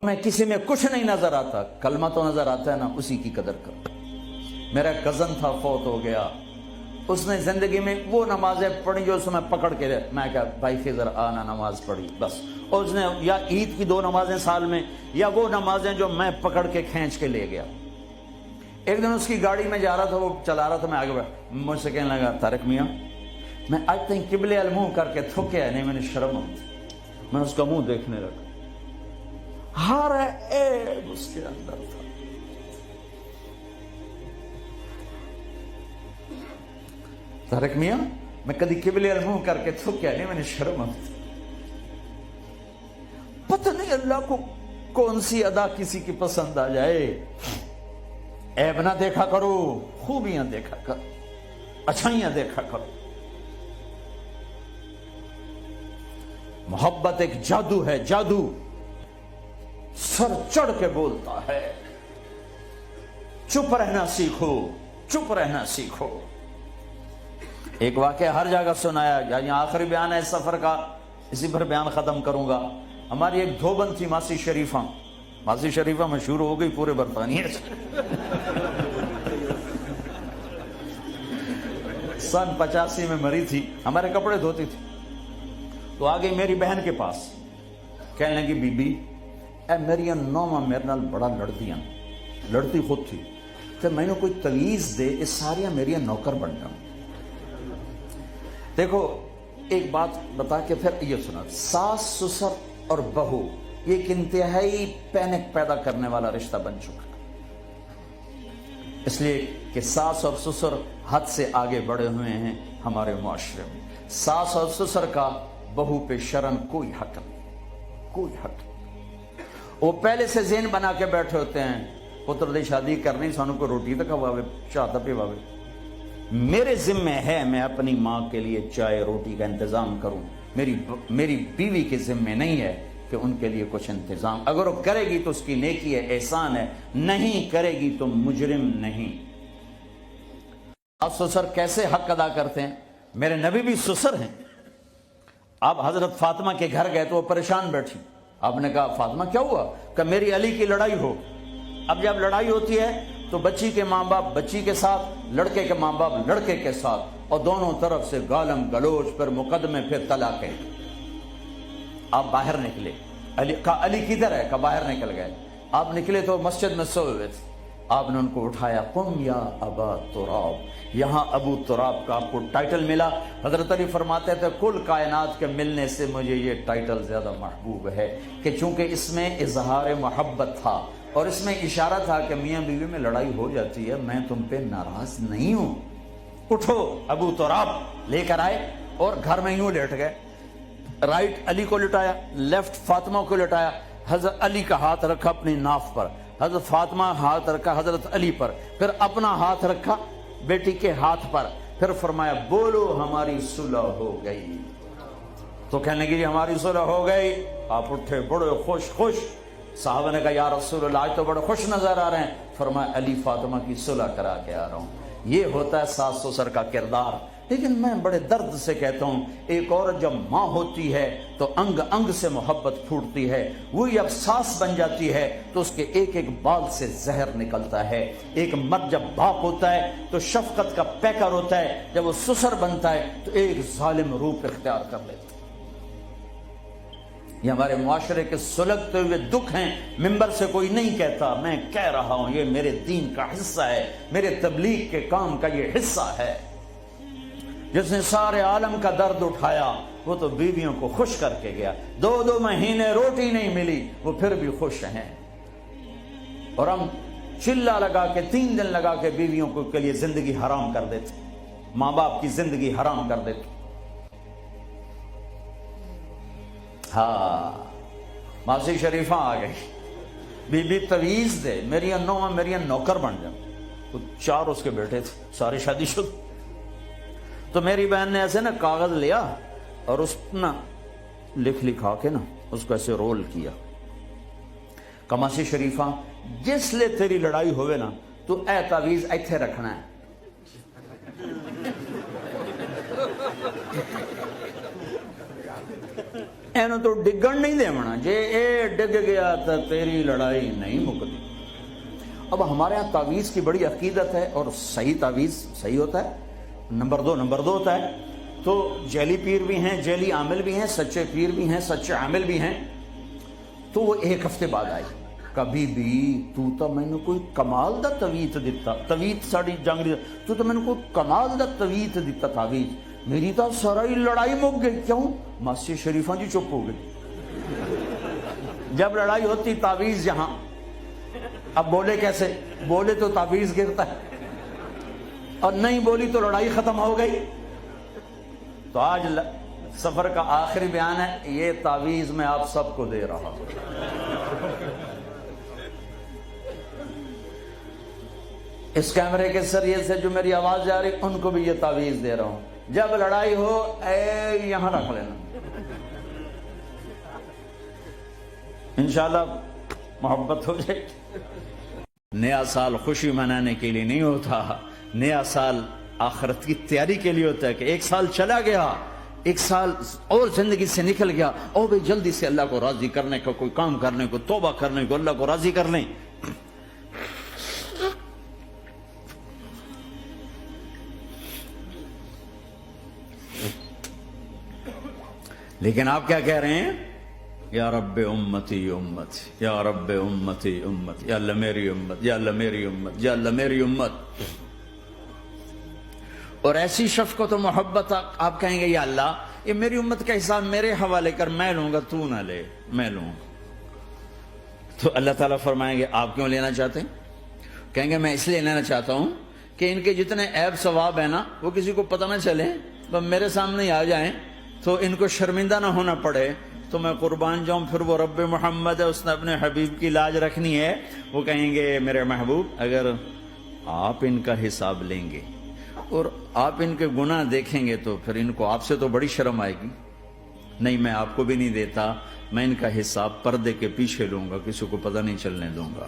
میں کسی میں کچھ نہیں نظر آتا، کلمہ تو نظر آتا ہے نا، اسی کی قدر کرو۔ میرا کزن تھا، فوت ہو گیا، اس نے زندگی میں وہ نمازیں پڑھی جو اس میں پکڑ کے میں کہا بھائی خضر آنا نماز پڑھی بس، اور اس نے یا عید کی 2 نمازیں سال میں، یا وہ نمازیں جو میں پکڑ کے کھینچ کے لے گیا۔ ایک دن اس کی گاڑی میں جا رہا تھا، وہ چلا رہا تھا، میں آگے بڑھا، مجھ سے کہنے لگا طارق میاں میں آج تک قبلے المنہ کر کے تھکیا ہے نہیں، میں نے شرم آتی، میں اس کا منہ دیکھنے لگا، ہر عیب اس کے اندر تھا۔ طارق میاں میں کدی قبلے المنہ کر کے تھکیا نہیں، میں نے شرم آتی۔ پتہ نہیں اللہ کو کون سی ادا کسی کی پسند آ جائے۔ عیب نہ دیکھا کرو، خوبیاں دیکھا کرو، اچھائیاں دیکھا کرو۔ محبت ایک جادو ہے، جادو سر چڑھ کے بولتا ہے۔ چپ رہنا سیکھو، چپ رہنا سیکھو۔ ایک واقعہ ہر جگہ سنایا، یعنی آخری بیان ہے اس سفر کا، اسی پر بیان ختم کروں گا۔ ہماری ایک دھوبن تھی ماسی شریفہ، ماسی شریفہ مشہور ہو گئی پورے برطانیہ سے۔ سن 85 میں مری تھی، ہمارے کپڑے دھوتی تھی، تو آ گئی میری بہن کے پاس، کہنے لگی بی بی اے میری نوما میرے نال بڑا لڑتی خود تھی، تو میں نے کوئی تویز دے اس ساریاں میری نوکر بن جاؤں۔ دیکھو ایک بات بتا کے پھر یہ سنا، ساس سسر اور بہو یہ ایک انتہائی پینک پیدا کرنے والا رشتہ بن چکا، اس لیے کہ ساس اور سسر حد سے آگے بڑھے ہوئے ہیں ہمارے معاشرے میں۔ ساس اور سسر کا بہو پہ شرن کوئی حق نہیں، کوئی حق نہیں۔ وہ پہلے سے ذہن بنا کے بیٹھے ہوتے ہیں، پتر دی شادی کرنی، سانو کو روٹی تو کھواوے، چاہ تو پیواوے۔ میرے ذمہ ہے میں اپنی ماں کے لیے چائے روٹی کا انتظام کروں، میری بیوی کے ذمہ نہیں ہے کہ ان کے لیے کچھ انتظام۔ اگر وہ کرے گی تو اس کی نیکی ہے، احسان ہے، نہیں کرے گی تو مجرم نہیں۔ اب سسر کیسے حق ادا کرتے ہیں؟ میرے نبی بھی سسر ہیں۔ آپ حضرت فاطمہ کے گھر گئے تو وہ پریشان بیٹھی، آپ نے کہا فاطمہ کیا ہوا؟ کہ میری علی کی لڑائی ہو۔ اب جب لڑائی ہوتی ہے تو بچی کے ماں باپ بچی کے ساتھ، لڑکے کے ماں باپ لڑکے کے ساتھ، اور دونوں طرف سے گالم گلوچ، پھر مقدمے، پھر طلاقیں۔ آپ باہر نکلے، علی کدھر ہے؟ کہ باہر نکل گئے۔ آپ نکلے تو مسجد میں سوئے ہوئے تھے، آپ نے ان کو اٹھایا، قم یا ابا تراب۔ یہاں ابو تراب کا آپ کو ٹائٹل ملا۔ حضرت علی فرماتے تھے کل کائنات کے ملنے سے مجھے یہ ٹائٹل زیادہ محبوب ہے، کہ چونکہ اس میں اظہار محبت تھا، اور اس میں اشارہ تھا کہ میاں بیوی میں لڑائی ہو جاتی ہے، میں تم پہ ناراض نہیں ہوں، اٹھو۔ ابو تراب لے کر آئے اور گھر میں یوں لیٹ گئے، رائٹ علی کو لٹایا، لیفٹ فاطمہ کو لٹایا، حضرت علی کا ہاتھ رکھا اپنی ناف پر، حضرت فاطمہ ہاتھ رکھا حضرت علی پر، پھر اپنا ہاتھ رکھا بیٹی کے ہاتھ پر، پھر فرمایا بولو ہماری صلح ہو گئی۔ تو کہنے لگی ہماری صلح ہو گئی۔ آپ اٹھے بڑے خوش۔ صحابہ نے کہا یا رسول اللہ آج تو بڑے خوش نظر آ رہے ہیں۔ فرمایا علی فاطمہ کی صلح کرا کے آ رہا ہوں۔ یہ ہوتا ہے ساس سسر کا کردار۔ لیکن میں بڑے درد سے کہتا ہوں، ایک عورت جب ماں ہوتی ہے تو انگ انگ سے محبت پھوٹتی ہے، وہی اب ساس بن جاتی ہے تو اس کے ایک ایک بال سے زہر نکلتا ہے۔ ایک مرد جب باپ ہوتا ہے تو شفقت کا پیکر ہوتا ہے، جب وہ سسر بنتا ہے تو ایک ظالم روپ اختیار کر لیتا ہے۔ یہ ہمارے معاشرے کے سلگتے ہوئے دکھ ہیں، ممبر سے کوئی نہیں کہتا، میں کہہ رہا ہوں، یہ میرے دین کا حصہ ہے، میرے تبلیغ کے کام کا یہ حصہ ہے۔ جس نے سارے عالم کا درد اٹھایا وہ تو بیویوں کو خوش کر کے گیا، 2 مہینے روٹی نہیں ملی وہ پھر بھی خوش ہیں، اور ہم چلا لگا کے 3 دن لگا کے بیویوں کو کے لیے زندگی حرام کر دیتے، ماں باپ کی زندگی حرام کر دیتے۔ ہاں ماسی شریفہ آ گئی، بی بی تویز دے میری نوما میری نوکر بن جاؤ۔ تو 4 اس کے بیٹے تھے، سارے شادی شدہ۔ تو میری بہن نے ایسے نا کاغذ لیا اور اس نا لکھا کے نا اس کو ایسے رول کیا، کماسی شریفہ جس لے تیری لڑائی ہوئے نا تو اے تعویذ ایتھے رکھنا ہے۔ اینو تو ڈگن نہیں دیونا، جے اے ڈگ گیا تو تیری لڑائی نہیں مکتی۔ اب ہمارے ہاں تعویذ کی بڑی عقیدت ہے، اور صحیح تعویذ صحیح ہوتا ہے، نمبر دو ہوتا ہے۔ تو جعلی پیر بھی ہیں، جعلی عامل بھی ہیں، سچے پیر بھی ہیں، سچے عامل بھی ہیں۔ تو وہ ایک ہفتے بعد آئی، کبھی بھی تو میں نے کوئی کمال دا تویت دیتا، تویت ساڑی جنگ تو میں نے کوئی کمال دا تویت دیتا تعویذ، میری تو ساری لڑائی مک گئی۔ کیوں؟ مسجد شریفہ جی چپ ہو گئی۔ جب لڑائی ہوتی تعویذ یہاں، اب بولے کیسے؟ بولے تو تعویذ گرتا ہے، اور نہیں بولی تو لڑائی ختم ہو گئی۔ تو آج سفر کا آخری بیان ہے، یہ تعویذ میں آپ سب کو دے رہا ہوں۔ اس کیمرے کے ذریعے سے جو میری آواز جا رہی ان کو بھی یہ تعویذ دے رہا ہوں، جب لڑائی ہو اے یہاں رکھ لینا، انشاءاللہ محبت ہو جائے۔ نیا سال خوشی منانے کے لیے نہیں ہوتا، نیا سال آخرت کی تیاری کے لیے ہوتا ہے کہ ایک سال چلا گیا، ایک سال اور زندگی سے نکل گیا، او بھئی جلدی سے اللہ کو راضی کرنے کا کوئی کام کرنے کو، توبہ کرنے کو، اللہ کو راضی کر لیں۔ لیکن آپ کیا کہہ رہے ہیں؟ یا رب امتی امت، یا رب امتی امت، یا اللہ میری امت، یا اللہ میری امت، یا اللہ میری امت۔ اور ایسی شفقت و محبت آپ کہیں گے یا اللہ یہ میری امت کا حساب میرے حوالے کر، میں لوں گا، تو نہ لے، میں لوں گا۔ تو اللہ تعالیٰ فرمائیں گے آپ کیوں لینا چاہتے ہیں؟ کہیں گے میں اس لیے لینا چاہتا ہوں کہ ان کے جتنے عیب ثواب ہیں نا وہ کسی کو پتہ نہ چلے، وہ میرے سامنے آ جائیں تو ان کو شرمندہ نہ ہونا پڑے، تو میں قربان جاؤں۔ پھر وہ رب محمد ہے، اس نے اپنے حبیب کی لاج رکھنی ہے، وہ کہیں گے میرے محبوب اگر آپ ان کا حساب لیں گے اور آپ ان کے گناہ دیکھیں گے تو پھر ان کو آپ سے تو بڑی شرم آئے گی، نہیں میں آپ کو بھی نہیں دیتا، میں ان کا حساب پردے کے پیچھے لوں گا، کسی کو پتہ نہیں چلنے دوں گا۔